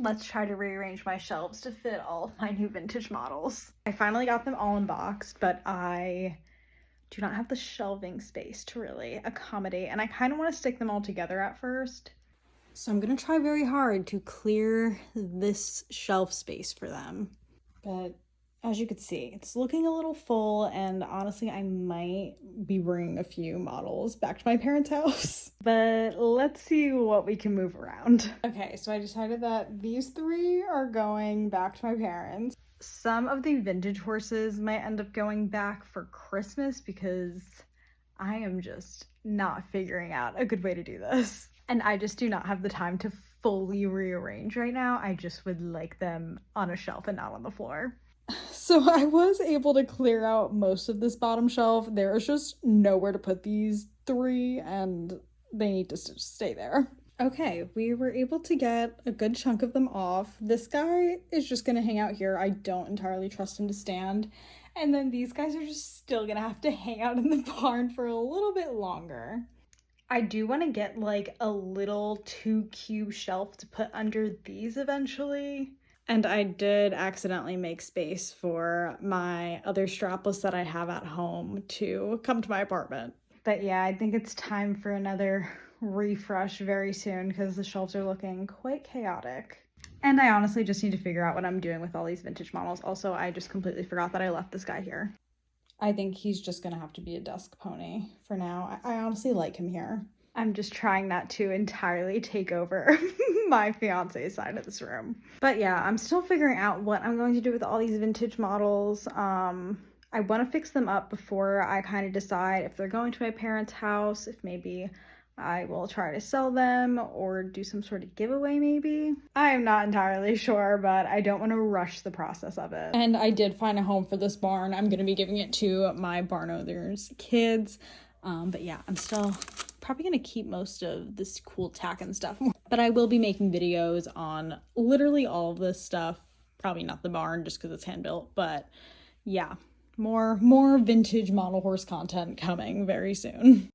Let's try to rearrange my shelves to fit all of my new vintage models. I finally got them all unboxed, but I do not have the shelving space to really accommodate, and I kind of want to stick them all together at first. So I'm gonna try very hard to clear this shelf space for them. But as you can see, it's looking a little full, and honestly, I might be bringing a few models back to my parents' house. But let's see what we can move around. Okay, so I decided that these three are going back to my parents. Some of the vintage horses might end up going back for Christmas because I am just not figuring out a good way to do this. And I just do not have the time to fully rearrange right now. I just would like them on a shelf and not on the floor. So I was able to clear out most of this bottom shelf. There is just nowhere to put these three, and they need to stay there. Okay, we were able to get a good chunk of them off. This guy is just gonna hang out here. I don't entirely trust him to stand. And then these guys are just still gonna have to hang out in the barn for a little bit longer. I do want to get like a little 2-cube shelf to put under these eventually. And I did accidentally make space for my other strapless that I have at home to come to my apartment. But yeah, I think it's time for another refresh very soon because the shelves are looking quite chaotic. And I honestly just need to figure out what I'm doing with all these vintage models. Also, I just completely forgot that I left this guy here. I think he's just gonna have to be a desk pony for now. I honestly like him here. I'm just trying not to entirely take over my fiance's side of this room. But yeah, I'm still figuring out what I'm going to do with all these vintage models. I want to fix them up before I kind of decide if they're going to my parents' house, if maybe I will try to sell them or do some sort of giveaway maybe. I am not entirely sure, but I don't want to rush the process of it. And I did find a home for this barn. I'm going to be giving it to my barn owner's kids. But yeah, I'm still probably going to keep most of this cool tack and stuff. But I will be making videos on literally all of this stuff. Probably not the barn just because it's hand built, but yeah, more vintage model horse content coming very soon.